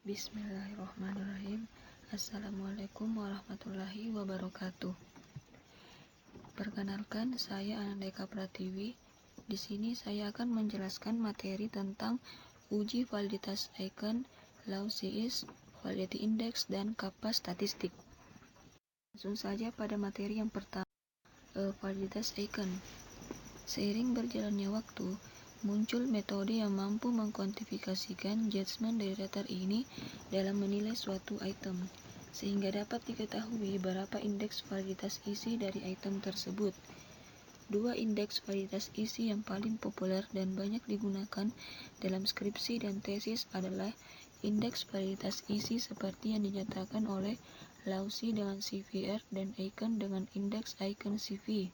Bismillahirrahmanirrahim. Assalamualaikum warahmatullahi wabarakatuh. Perkenalkan, saya Anandeka Pratiwi. Di sini saya akan menjelaskan materi tentang uji validitas icon, law CIS, validity index, dan kapas statistik. Langsung saja pada materi yang pertama, validitas icon. Seiring berjalannya waktu, muncul metode yang mampu mengkuantifikasikan judgement dari data ini dalam menilai suatu item, sehingga dapat diketahui berapa indeks validitas isi dari item tersebut. Dua indeks validitas isi yang paling populer dan banyak digunakan dalam skripsi dan tesis adalah indeks validitas isi seperti yang dinyatakan oleh Lawsi dengan CVR dan icon dengan indeks icon CV.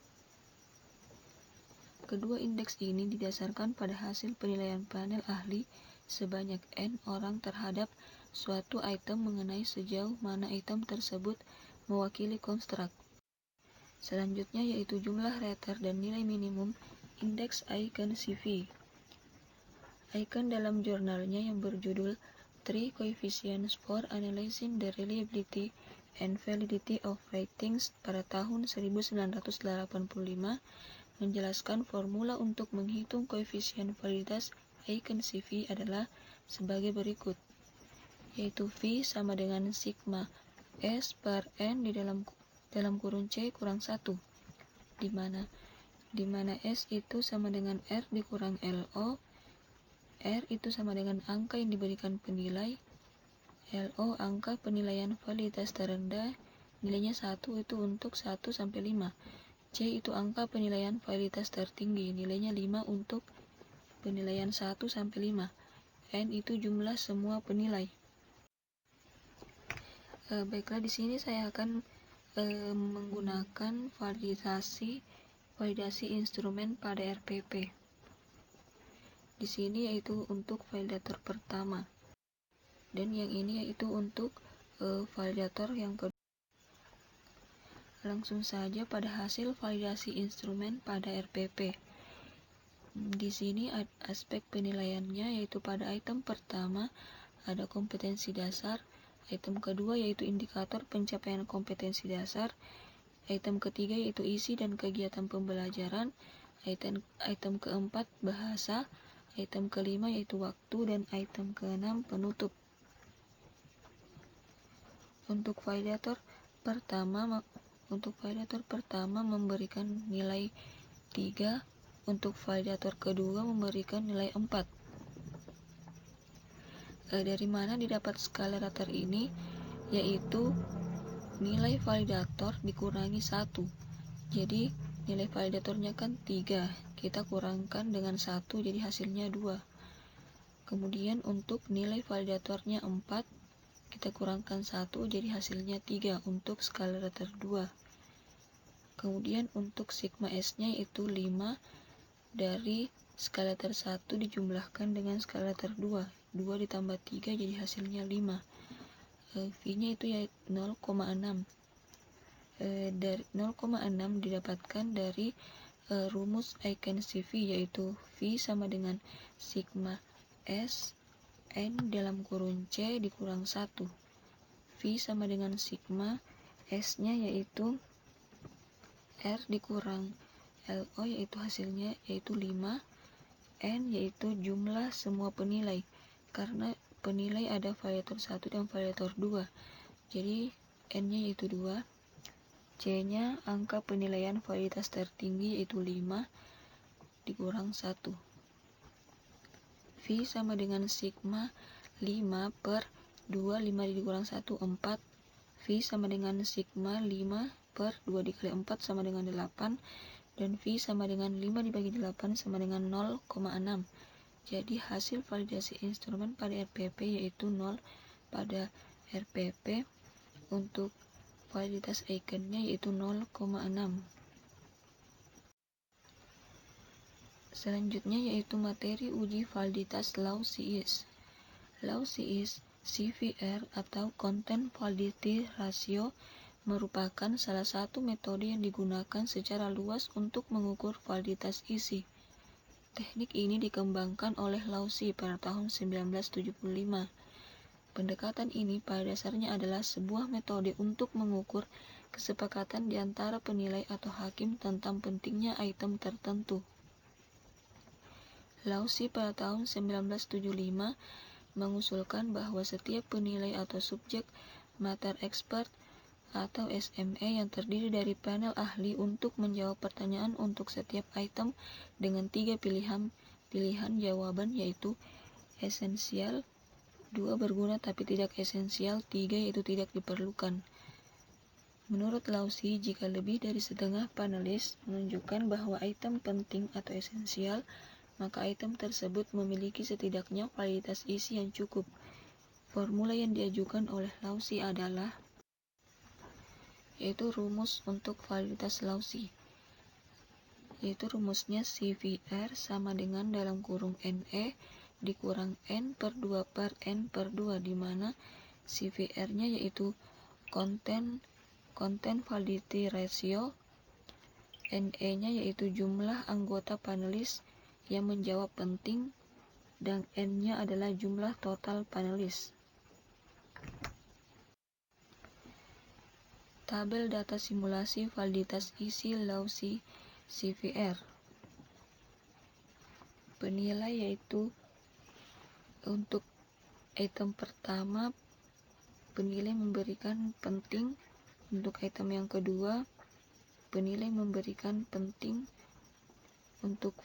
Kedua indeks ini didasarkan pada hasil penilaian panel ahli sebanyak N orang terhadap suatu item mengenai sejauh mana item tersebut mewakili konstruk. Selanjutnya yaitu jumlah rater dan nilai minimum indeks icon CV. Icon dalam jurnalnya yang berjudul Three Coefficients for Analyzing the Reliability and Validity of Ratings pada tahun 1985 menjelaskan formula untuk menghitung koefisien validitas icon CV adalah sebagai berikut, yaitu V sama dengan sigma S per N di dalam kurung C kurang 1, di mana S itu sama dengan R dikurang LO, R itu sama dengan angka yang diberikan penilai, LO angka penilaian validitas terendah, nilainya 1 itu untuk 1 sampai 5. C itu angka penilaian validitas tertinggi, nilainya 5 untuk penilaian 1 sampai 5. N itu jumlah semua penilai. Baiklah, di sini saya akan menggunakan validasi instrumen pada RPP. Di sini yaitu untuk validator pertama. Dan yang ini yaitu untuk validator yang kedua. Langsung saja pada hasil validasi instrumen pada RPP. Di sini aspek penilaiannya yaitu pada item pertama ada kompetensi dasar, item kedua yaitu indikator pencapaian kompetensi dasar, item ketiga yaitu isi dan kegiatan pembelajaran, item keempat bahasa, item kelima yaitu waktu, dan item keenam penutup. Untuk validator pertama memberikan nilai 3, untuk validator kedua memberikan nilai 4. Dari mana didapat skala rater ini? Yaitu nilai validator dikurangi 1. Jadi nilai validatornya kan 3, kita kurangkan dengan 1 jadi hasilnya 2. Kemudian untuk nilai validatornya 4, kita kurangkan 1 jadi hasilnya 3 untuk skala rater 2. Kemudian untuk sigma S-nya itu 5 dari skala rater 1 dijumlahkan dengan skala rater 2. 2 ditambah 3 jadi hasilnya 5. V-nya itu ya 0,6. Dari 0,6 didapatkan dari rumus icon CV, yaitu V sama dengan sigma S N dalam kurung C dikurang 1. V sama dengan sigma S-nya yaitu R dikurang LO yaitu hasilnya yaitu 5, N yaitu jumlah semua penilai, karena penilai ada validator 1 dan validator 2, jadi N-nya yaitu 2, C-nya angka penilaian validitas tertinggi yaitu 5 dikurang 1. V sama dengan sigma 5 per 2, 5 dikurang 1, 4. V sama dengan sigma 5 per 2 dikali 4 sama dengan 8, dan V sama dengan 5 dibagi 8 sama dengan 0,6. Jadi hasil validasi instrumen pada RPP yaitu 0 pada RPP. Untuk validitas iconnya yaitu 0,6. Selanjutnya yaitu materi uji validitas law CIS. Law CIS CVR atau Content Validity Ratio merupakan salah satu metode yang digunakan secara luas untuk mengukur validitas isi. Teknik ini dikembangkan oleh Lawsi pada tahun 1975. Pendekatan ini pada dasarnya adalah sebuah metode untuk mengukur kesepakatan di antara penilai atau hakim tentang pentingnya item tertentu. Lausi pada tahun 1975 mengusulkan bahwa setiap penilai atau subjek matter expert atau SME yang terdiri dari panel ahli untuk menjawab pertanyaan untuk setiap item dengan 3 pilihan jawaban, yaitu esensial, 2 berguna tapi tidak esensial, 3 yaitu tidak diperlukan. Menurut Lausi, jika lebih dari setengah panelis menunjukkan bahwa item penting atau esensial, maka item tersebut memiliki setidaknya validitas isi yang cukup. Formula yang diajukan oleh Lausi adalah yaitu rumus untuk validitas Lausi, yaitu rumusnya CVR sama dengan dalam kurung NE dikurang N per 2 per N per 2, di mana CVR-nya yaitu content validity ratio, NE-nya yaitu jumlah anggota panelis yang menjawab penting, dan N-nya adalah jumlah total panelis. Tabel data simulasi validitas isi Lausi CVR. Penilai yaitu untuk item pertama, penilai memberikan penting. Untuk item yang kedua, penilai memberikan penting. Untuk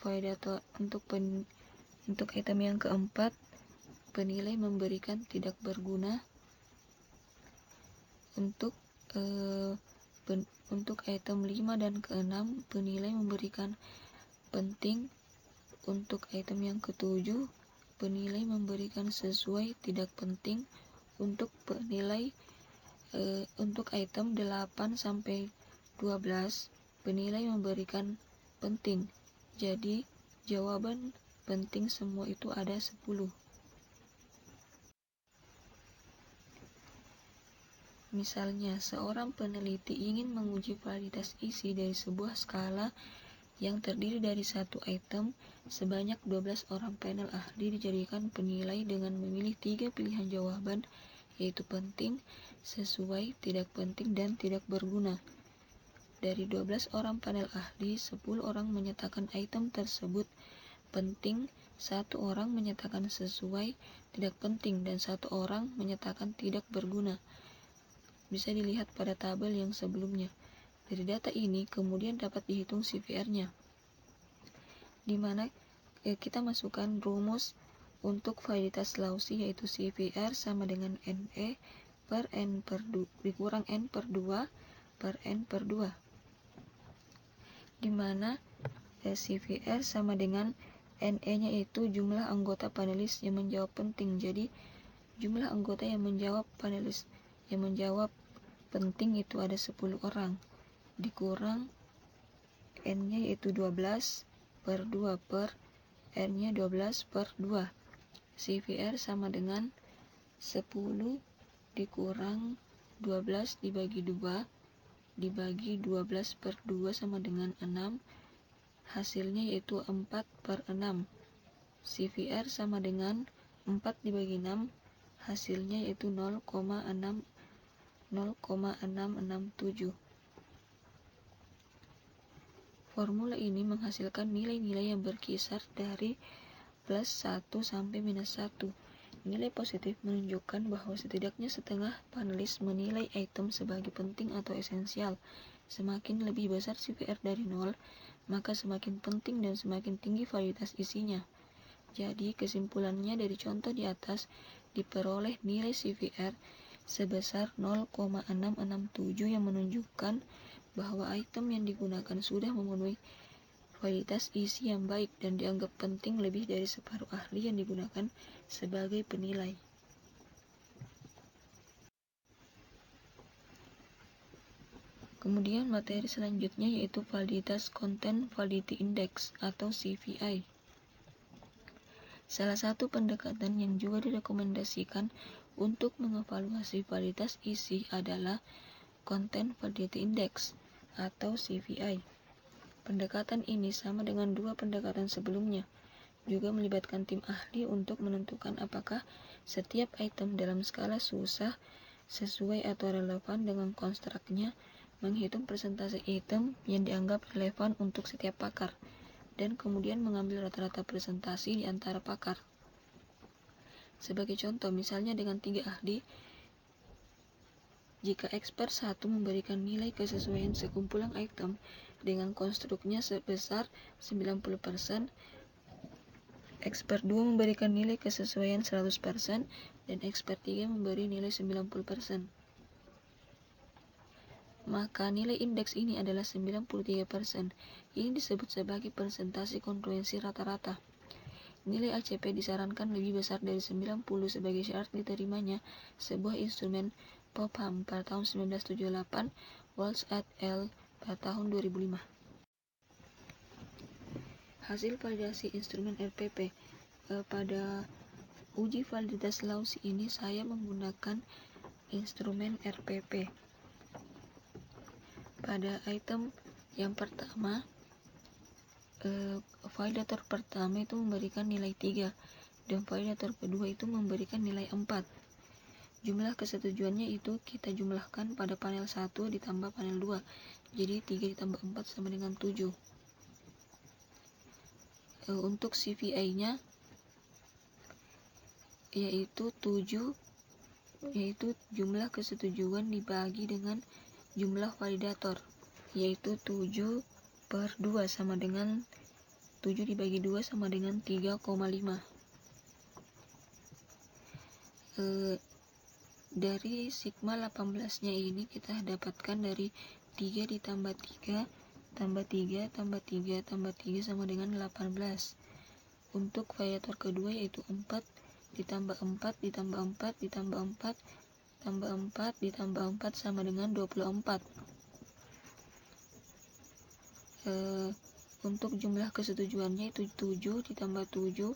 item yang keempat, penilai memberikan tidak berguna. Untuk item 5 dan ke-6, penilai memberikan penting. Untuk item yang ke-7, penilai memberikan sesuai tidak penting. Untuk item 8 sampai 12, penilai memberikan penting. Jadi jawaban penting semua itu ada 10. Misalnya, seorang peneliti ingin menguji validitas isi dari sebuah skala yang terdiri dari satu item. Sebanyak 12 orang panel ahli dijadikan penilai dengan memilih 3 pilihan jawaban, yaitu penting, sesuai, tidak penting, dan tidak berguna. Dari 12 orang panel ahli, 10 orang menyatakan item tersebut penting, 1 orang menyatakan sesuai, tidak penting, dan 1 orang menyatakan tidak berguna. Bisa dilihat pada tabel yang sebelumnya. Dari data ini kemudian dapat dihitung CVR-nya, di mana kita masukkan rumus untuk validitas Lausi, yaitu CVR sama dengan NE per N per 2 dikurang N per 2 per N per 2, di mana CVR sama dengan NE-nya itu jumlah anggota panelis yang menjawab penting. Jadi jumlah anggota yang menjawab penting itu ada 10 orang, dikurang N-nya yaitu 12 per 2 per N-nya 12 per 2. CVR sama dengan 10 dikurang 12 dibagi 2 dibagi 12 per 2 sama dengan 6. Hasilnya yaitu 4 per 6. CVR sama dengan 4 dibagi 6. Hasilnya yaitu 0,667. Formula ini menghasilkan nilai-nilai yang berkisar dari plus 1 sampai minus 1. Nilai positif menunjukkan bahwa setidaknya setengah panelis menilai item sebagai penting atau esensial. Semakin lebih besar CVR dari 0, maka semakin penting dan semakin tinggi validitas isinya. Jadi kesimpulannya dari contoh di atas diperoleh nilai CVR sebesar 0,667 yang menunjukkan bahwa item yang digunakan sudah memenuhi validitas isi yang baik dan dianggap penting lebih dari separuh ahli yang digunakan sebagai penilai. Kemudian materi selanjutnya yaitu validitas Content Validity Index atau CVI. Salah satu pendekatan yang juga direkomendasikan untuk mengevaluasi validitas isi adalah Content Validity Index atau CVI. Pendekatan ini sama dengan 2 pendekatan sebelumnya, juga melibatkan tim ahli untuk menentukan apakah Setiap item dalam skala susah sesuai atau relevan dengan konstruknya menghitung persentase item yang dianggap relevan untuk setiap pakar, dan kemudian mengambil rata-rata presentasi di antara pakar. Sebagai contoh, misalnya dengan 3 ahli, jika expert 1 memberikan nilai kesesuaian sekumpulan item dengan konstruknya sebesar 90%, expert 2 memberikan nilai kesesuaian 100%, dan expert 3 memberi nilai 90%. Maka nilai indeks ini adalah 93%. Ini disebut sebagai persentase kongruensi rata-rata. Nilai ACP disarankan lebih besar dari 90 sebagai syarat diterimanya sebuah instrumen POPAM pada tahun 1978, Walsh et al. Pada tahun 2005. Hasil validasi instrumen RPP. Pada uji validitas LAUSI ini saya menggunakan instrumen RPP. Pada item yang pertama, validator pertama itu memberikan nilai 3 dan validator kedua itu memberikan nilai 4. Jumlah kesetujuannya itu kita jumlahkan pada panel 1 ditambah panel 2. Jadi 3 ditambah 4 sama dengan 7. Untuk CVI-nya yaitu 7, yaitu jumlah kesetujuan dibagi dengan jumlah validator, yaitu 7 per 2 sama dengan 7 dibagi 2 sama dengan 3,5. Dari sigma 18-nya ini kita dapatkan dari 3 ditambah 3 tambah 3 tambah 3 tambah 3 sama dengan 18. Untuk validator kedua yaitu 4 ditambah 4 ditambah 4 ditambah 4 tambah 4 ditambah 4 sama dengan 24. Untuk jumlah kesetujuannya itu 7 ditambah 7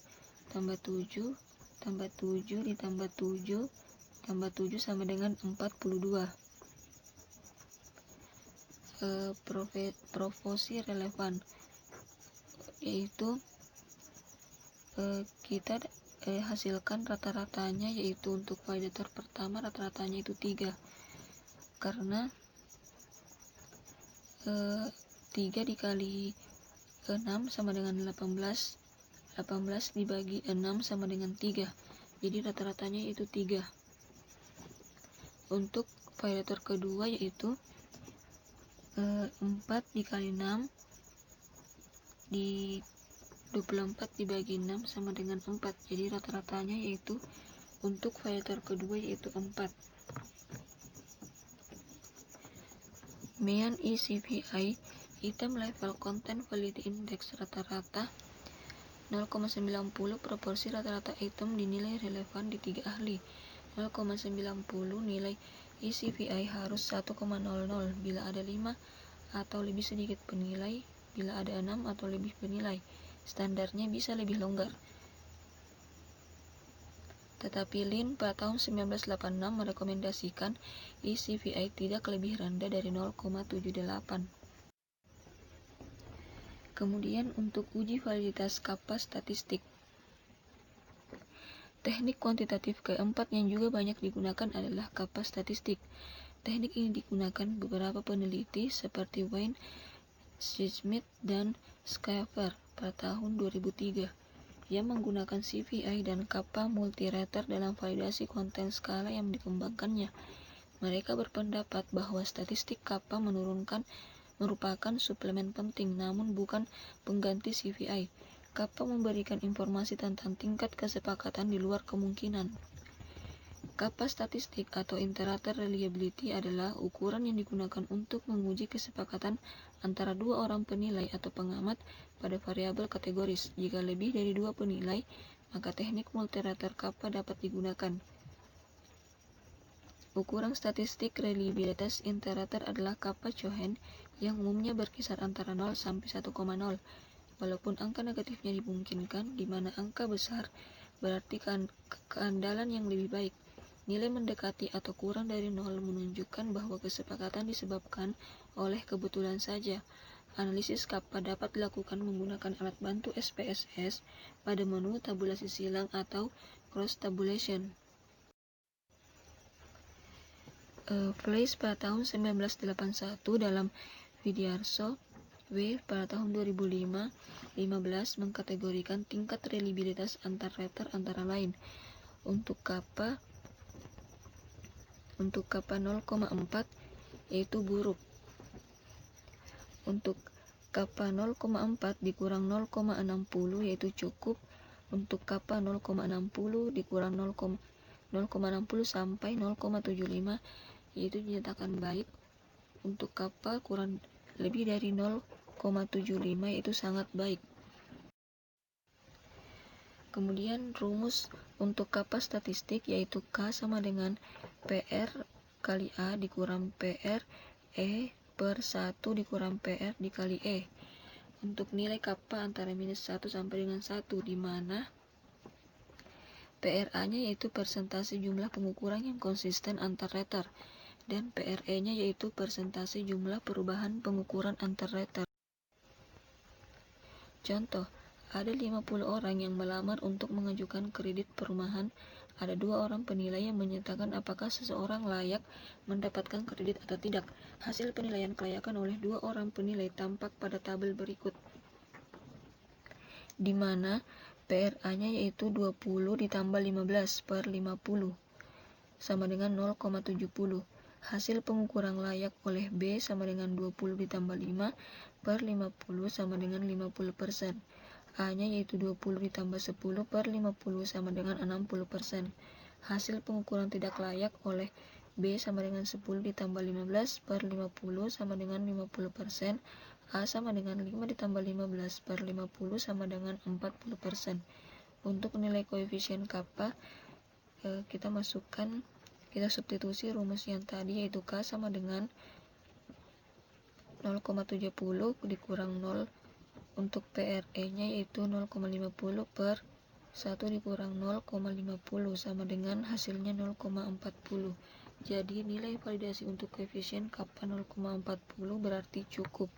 tambah 7 tambah 7 ditambah 7 tambah 7 sama dengan 42. Proporsi relevan yaitu kita hasilkan rata-ratanya, yaitu untuk validator pertama rata-ratanya itu 3 karena 3 dikali 6 sama dengan 18 dibagi 6 sama dengan 3, jadi rata-ratanya itu 3. Untuk validator kedua yaitu 4 dikali 6 di 24 dibagi 6 sama dengan 4, jadi rata-ratanya yaitu untuk validator kedua yaitu 4. Mean ECVI Item Level Content Validity Index rata-rata 0,90. Proporsi rata-rata item dinilai relevan di 3 ahli 0,90. Nilai ECVI harus 1,00 bila ada 5 atau lebih sedikit penilai, bila ada 6 atau lebih penilai. Standarnya bisa lebih longgar. Tetapi Lin pada tahun 1986 merekomendasikan ECVI tidak lebih rendah dari 0,78. Kemudian untuk uji validitas kappa statistik. Teknik kuantitatif keempat yang juga banyak digunakan adalah kappa statistik. Teknik ini digunakan beberapa peneliti seperti Wayne, Smith, dan Schaeffer pada tahun 2003 yang menggunakan CVI dan kappa multirater dalam validasi konten skala yang dikembangkannya. Mereka berpendapat bahwa statistik kappa merupakan suplemen penting namun bukan pengganti CVI. Kappa memberikan informasi tentang tingkat kesepakatan di luar kemungkinan. Kappa statistik atau iterator reliability adalah ukuran yang digunakan untuk menguji kesepakatan antara dua orang penilai atau pengamat pada variabel kategoris. Jika lebih dari 2 penilai, maka teknik multirater kappa dapat digunakan. Ukuran statistik reliabilitas iterator adalah kappa Cohen yang umumnya berkisar antara 0 sampai 1,0. Walaupun angka negatifnya dimungkinkan, di mana angka besar berarti keandalan yang lebih baik. Nilai mendekati atau kurang dari 0 menunjukkan bahwa kesepakatan disebabkan oleh kebetulan saja. Analisis kappa dapat dilakukan menggunakan alat bantu SPSS pada menu tabulasi silang atau cross tabulation. Fleiss pada tahun 1981 dalam Widiarso W pada tahun 2015 mengkategorikan tingkat reliabilitas antar rater antara lain untuk kappa 0,4 yaitu buruk, untuk kappa 0,4 dikurang 0,60 yaitu cukup, untuk kappa 0,60 dikurang 0,60 sampai 0,75 yaitu dinyatakan baik, untuk kappa kurang lebih dari 0,75 yaitu sangat baik. Kemudian rumus untuk kappa statistik yaitu K sama dengan PR kali A dikurang PR E per 1 dikurang PR dikali E. Untuk nilai kappa antara minus 1 sampai dengan 1, di mana PRA-nya yaitu persentase jumlah pengukuran yang konsisten antar rater, dan PRE-nya yaitu persentase jumlah perubahan pengukuran antar rater. Contoh, ada 50 orang yang melamar untuk mengajukan kredit perumahan. Ada 2 orang penilai yang menyatakan apakah seseorang layak mendapatkan kredit atau tidak. Hasil penilaian kelayakan oleh 2 orang penilai tampak pada tabel berikut, di mana PRA-nya yaitu 20 ditambah 15 per 50 sama dengan 0,70. Hasil pengukuran layak oleh B sama dengan 20 ditambah 5 per 50 sama dengan 50%. A-nya yaitu 20 ditambah 10 per 50 sama dengan 60%. Hasil pengukuran tidak layak oleh B sama dengan 10 ditambah 15 per 50 sama dengan 50%. A sama dengan 5 ditambah 15 per 50 sama dengan 40%. Untuk nilai koefisien kappa, kita substitusi rumus yang tadi yaitu K sama dengan 0,70 dikurang 0 untuk PRE-nya yaitu 0,50 per 1 dikurang 0,50 sama dengan hasilnya 0,40. Jadi nilai validasi untuk koefisien kappa 0,40 berarti cukup.